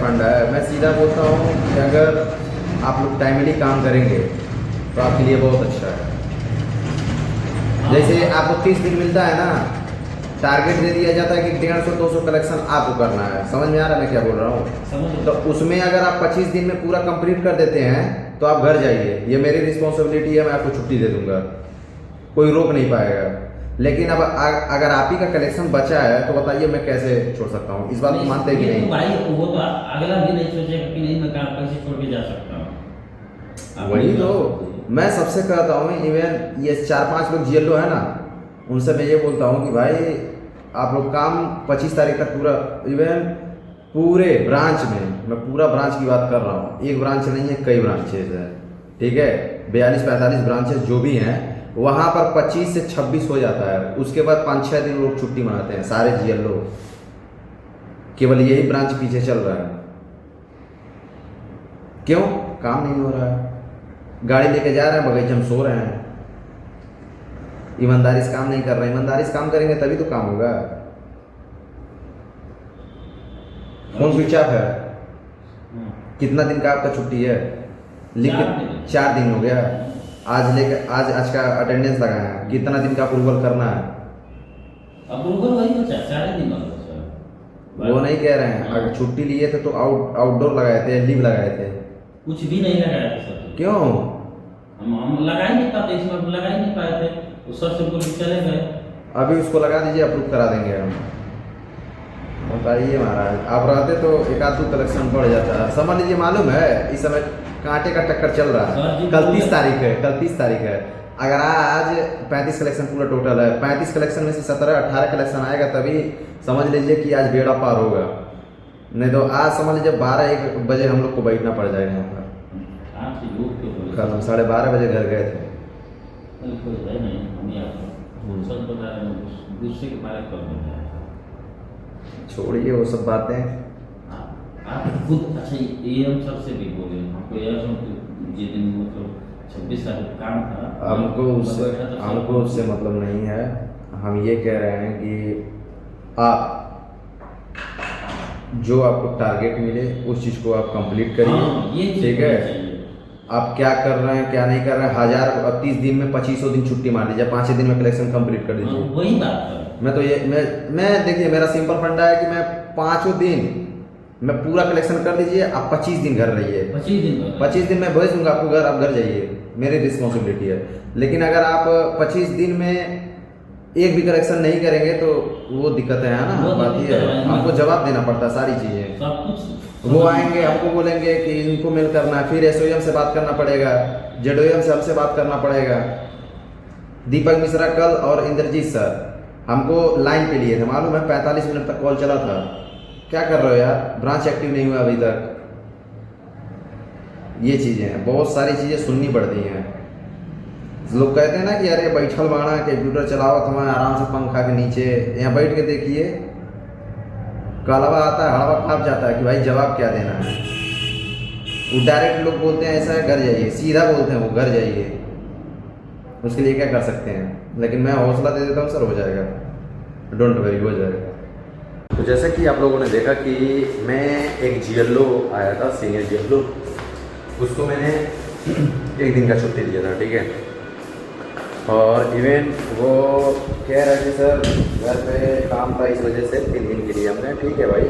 Fund है। मैं सीधा बोलता हूँ कि अगर आप लोग टाइमली काम करेंगे तो आपके लिए बहुत अच्छा है। जैसे आपको 30 दिन मिलता है ना, टारगेट दे दिया जाता है कि 150-200 कलेक्शन आपको करना है। समझ में आ रहा है मैं क्या बोल रहा हूँ? तो उसमें अगर आप 25 दिन में पूरा कंप्लीट कर देते हैं तो आप घर जाइए, ये मेरी रिस्पॉन्सिबिलिटी है, मैं आपको छुट्टी दे दूंगा, कोई रोक नहीं पाएगा। लेकिन अब अगर आप ही का कलेक्शन बचा है तो बताइए मैं कैसे छोड़ सकता हूँ? इस बात को मानते हैं कि ये तो नहीं? भाई वो तो अगला भी नहीं सोचेगा कि नहीं मैं काम कैसे छोड़ के जा सकता हूँ। आप वही ये तो बात समझिए। मैं सबसे कहता हूँ, इवन ये 4-5 लोग जीएलओ है ना, उनसे मैं ये बोलता हूँ कि भाई आप लोग काम 25 तारीख तक पूरा, इवन पूरे ब्रांच में, मैं पूरा ब्रांच की बात कर रहा हूँ, एक ब्रांच नहीं है, कई ब्रांचेज है, ठीक है, 42-45 ब्रांचेज जो भी हैं, वहाँ पर 25 से 26 हो जाता है। उसके बाद 5-6 दिन लोग छुट्टी मनाते हैं सारे जीएलओ, केवल यही ब्रांच पीछे चल रहा है। क्यों? काम नहीं हो रहा है, गाड़ी लेके जा रहे हैं, बगीचे में सो रहे हैं, ईमानदारी से काम नहीं कर रहे हैं। ईमानदारी से काम करेंगे तभी तो काम होगा। फोन स्विच ऑफ है, कितना दिन का आपका छुट्टी है? लेकिन 4 दिन हो गया, आज का अटेंडेंस लगाया है, कितना दिन का अप्रूवल करना है? अप्रूवल वही बचा 4 दिन वाला सर। वो नहीं कह रहे हैं, अगर छुट्टी लिए थे तो आउटडोर लगाए थे, लीव लगाए थे? कुछ भी नहीं लगाया था सर। क्यों? हम लगा ही नहीं पाते, इसमें लगा ही नहीं पाए थे, तो सर से बोल के चले गए। अभी उसको लगा दीजिए, अप्रूव करा देंगे हम। बताइए महाराज, आप रहते तो एक आध 2 कलेक्शन बढ़ जाता है। समझ लीजिए, मालूम है इस समय कांटे का टक्कर चल रहा है। कल 30 तारीख है, कल 30 तारीख है। अगर आज 35 कलेक्शन पूरा टोटल है, 35 कलेक्शन में से 17-18 कलेक्शन आएगा तभी समझ लीजिए कि आज बेड़ा पार होगा। नहीं तो आज समझ लीजिए 12-1 बजे हम लोग को बैठना पड़ जाएगा यहाँ पर। कल हम 12:30 बजे घर गए थे। गुस्से के मारे कर देते हैं। छोड़िए वो सब बातें। आप खुद अच्छा ये हम सबसे भी बोले हमको यार जिस दिन मतलब 26 साल का काम था, हमको उससे मतलब नहीं है। हम ये कह रहे हैं कि आप जो आपको टारगेट मिले उस चीज़ को आप कंप्लीट करिए, ठीक है? आप क्या कर रहे हैं क्या नहीं कर रहे हैं, 30 दिन में 2500 दिन छुट्टी मार लीजिए, 5 दिन में कलेक्शन कंप्लीट कर दीजिए। वही बात है। मैं तो ये मैं देखिए, मेरा सिंपल फंडा है कि मैं 5 दिन मैं पूरा कलेक्शन कर दीजिए, आप 25 दिन घर रहिए। 25 दिन में भेज दूंगा आपको घर, आप घर जाइए, मेरी रिस्पॉन्सिबिलिटी है। लेकिन अगर आप 25 दिन में एक भी कलेक्शन नहीं करेंगे तो वो दिक्कतें हैं ना, बात ये है, हमको जवाब देना पड़ता है सारी चीज़ें। सब कुछ वो आएंगे, हमको बोलेंगे कि इनको मेल करना है, फिर एसओएम से बात करना पड़ेगा, जेडओएम से हमसे बात करना पड़ेगा। दीपक मिश्रा कल और इंद्रजीत सर हमको लाइन पे लिए थे, मालूम है 45 मिनट तक कॉल चला था। क्या कर रहे हो यार, ब्रांच एक्टिव नहीं हुआ अभी तक। ये चीज़ें हैं, बहुत सारी चीज़ें सुननी पड़ती हैं। लोग कहते हैं ना कि अरे बैठल बाड़ा कंप्यूटर चलाओ तुम्हें आराम से पंखा के नीचे, यहाँ बैठ के देखिए, कलवा आता है हड़वा काँप जाता है कि भाई जवाब क्या देना है। वो डायरेक्ट लोग बोलते हैं ऐसा है घर जाइए, सीधा बोलते हैं वो घर जाइए, उसके लिए क्या कर सकते हैं। लेकिन मैं हौसला दे देता हूँ सर, हो जाएगा, डोंट वरी, हो जाएगा। तो जैसा कि आप लोगों ने देखा कि मैं एक जीएलओ आया था, सीनियर जीएलओ, उसको मैंने 1 दिन का छुट्टी दिया था, ठीक है? और इवन वो कह रहा है कि सर घर पे काम था इस वजह से 3 दिन के लिए हमने, ठीक है भाई,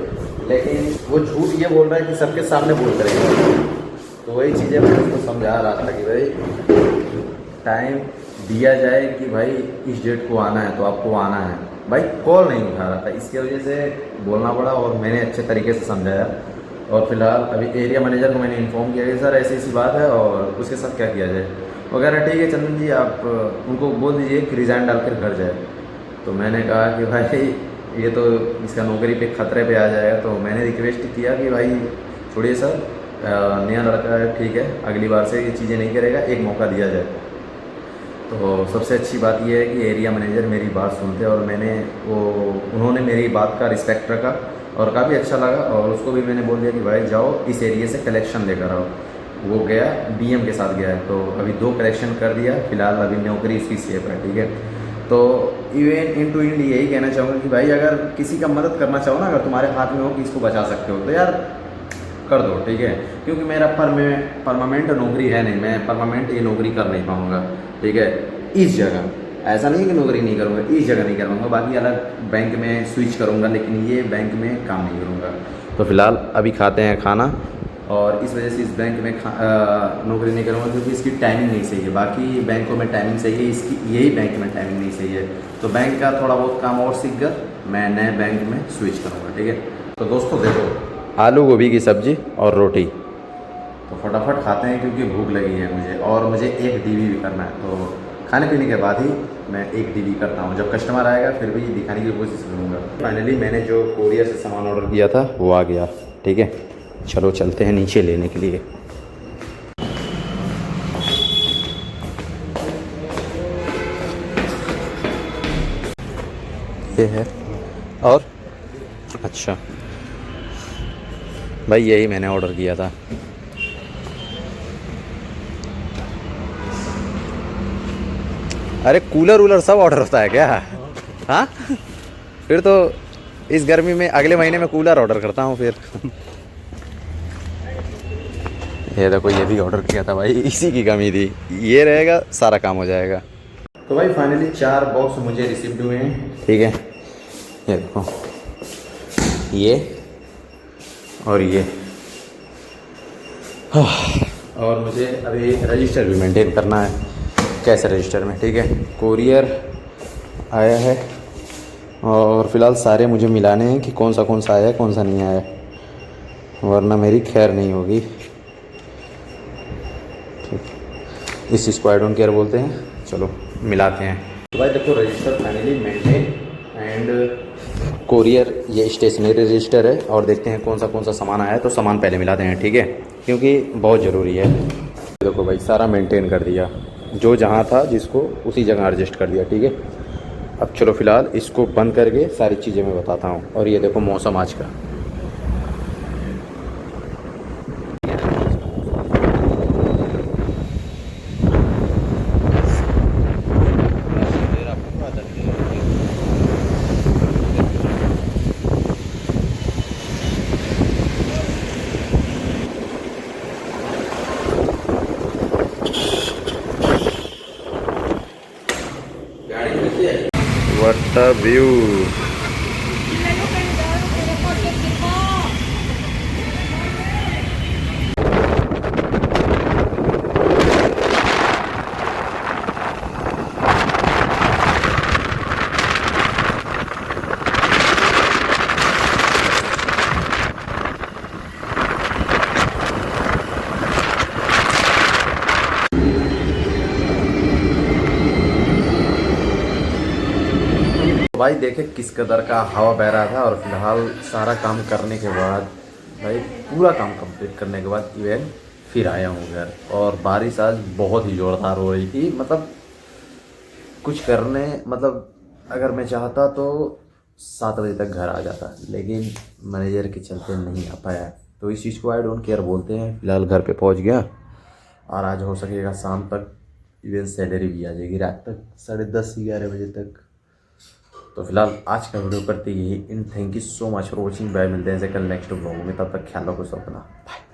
लेकिन वो झूठ ये बोल रहा है कि सबके सामने बोल करेंगे। तो वही चीज़ें मैं उसको समझा रहा था कि भाई टाइम दिया जाए कि भाई इस डेट को आना है तो आपको आना है। भाई कॉल नहीं उठा रहा था, इसकी वजह से बोलना पड़ा और मैंने अच्छे तरीके से समझाया। और फिलहाल अभी एरिया मैनेजर को मैंने इन्फॉर्म किया कि सर ऐसी ऐसी बात है और उसके साथ क्या किया जाए वगैरह। ठीक है चंदन जी, आप उनको बोल दीजिए कि रिज़ाइन डाल कर घर जाए। तो मैंने कहा कि भाई ये तो इसका नौकरी पे खतरे पे आ जाएगा। तो मैंने रिक्वेस्ट किया कि भाई छोड़िए सर, नया लड़का है, ठीक है, अगली बार से ये चीज़ें नहीं करेगा, एक मौका दिया जाए। तो सबसे अच्छी बात यह है कि एरिया मैनेजर मेरी बात सुनते और उन्होंने मेरी बात का रिस्पेक्ट रखा और काफ़ी अच्छा लगा। और उसको भी मैंने बोल दिया कि भाई जाओ इस एरिया से कलेक्शन लेकर आओ। वो गया, बीएम के साथ गया है, तो अभी 2 कलेक्शन कर दिया, फिलहाल अभी नौकरी उसकी सेफ है, ठीक है। तो इवन इन टू इंड यही कहना चाहूँगा कि भाई अगर किसी का मदद करना चाहो ना, अगर तुम्हारे हाथ में हो कि इसको बचा सकते हो, तो यार कर दो, ठीक है, क्योंकि मेरा परमानेंट नौकरी है नहीं, मैं परमानेंट ये नौकरी कर नहीं पाऊँगा, ठीक है। इस जगह ऐसा नहीं है कि नौकरी नहीं करूँगा, इस जगह नहीं करूँगा, बाकी अलग बैंक में स्विच करूँगा, लेकिन ये बैंक में काम नहीं करूँगा। तो फिलहाल अभी खाते हैं खाना, और इस वजह से इस बैंक में नौकरी नहीं करूँगा क्योंकि इसकी टाइमिंग नहीं सही है। बाकी बैंकों में टाइमिंग सही है, इसकी यही बैंक में टाइमिंग नहीं सही है। तो बैंक का थोड़ा बहुत काम और सीख कर मैं नए बैंक में स्विच करूँगा, ठीक है। तो दोस्तों देखो, आलू गोभी की सब्ज़ी और रोटी, तो फटाफट खाते हैं क्योंकि भूख लगी है मुझे, और मुझे 1 DV भी करना है। तो खाने पीने के बाद ही मैं 1 DV करता हूँ, जब कस्टमर आएगा फिर भी दिखाने की कोशिश करूँगा। फाइनली मैंने जो कोरियर से सामान ऑर्डर किया था वो आ गया, ठीक है। चलो चलते हैं नीचे लेने के लिए। ये है, और अच्छा भाई यही मैंने ऑर्डर किया था। अरे कूलर वूलर सब ऑर्डर होता है क्या? हाँ, फिर तो इस गर्मी में अगले महीने में कूलर ऑर्डर करता हूँ फिर। ये देखो, ये भी ऑर्डर किया था भाई, इसी की कमी थी, ये रहेगा सारा काम हो जाएगा। तो भाई फाइनली 4 बॉक्स मुझे रिसीव्ड हुए हैं, ठीक है। ये देखो, ये और ये, और मुझे अभी रजिस्टर भी मेंटेन करना है, कैश रजिस्टर में, ठीक है। कोरियर आया है और फिलहाल सारे मुझे मिलाने हैं कि कौन सा आया कौन सा नहीं आया, वरना मेरी खैर नहीं होगी। इस चीज़ को आई डोंट केयर बोलते हैं। चलो मिलाते हैं। तो भाई देखो, register finally maintain and courier ये स्टेशनरी रजिस्टर है, और देखते हैं कौन सा सामान आया है। तो सामान पहले मिलाते हैं, ठीक है, क्योंकि बहुत ज़रूरी है। देखो भाई, सारा मेंटेन कर दिया, जो जहाँ था जिसको उसी जगह एडजस्ट कर दिया, ठीक है। अब चलो फिलहाल इसको बंद करके सारी चीज़ें मैं बताता हूँ। और ये देखो मौसम आज का, व्हाट अ व्यू। भाई देखे किस कदर का हवा बह रहा था, और फिलहाल सारा काम करने के बाद, भाई पूरा काम कंप्लीट करने के बाद इवेन फिर आया हूँ घर। और बारिश आज बहुत ही ज़ोरदार हो रही थी, मतलब कुछ करने, मतलब अगर मैं चाहता तो 7 बजे तक घर आ जाता, लेकिन मैनेजर के चलते नहीं आ पाया। तो इस चीज़ को आई डोंट केयर बोलते हैं। फिलहाल घर पे पहुंच गया, और आज हो सकेगा शाम तक इवन सैलरी भी आ जाएगी, रात तक 10:30-11 बजे तक। तो फिलहाल आज का वीडियो करते ही इन, thank you so much for watching. Bye, मिलते हैं कल नेक्स्ट ब्लॉग में, तब तक ख्याल रखो अपना, बाय।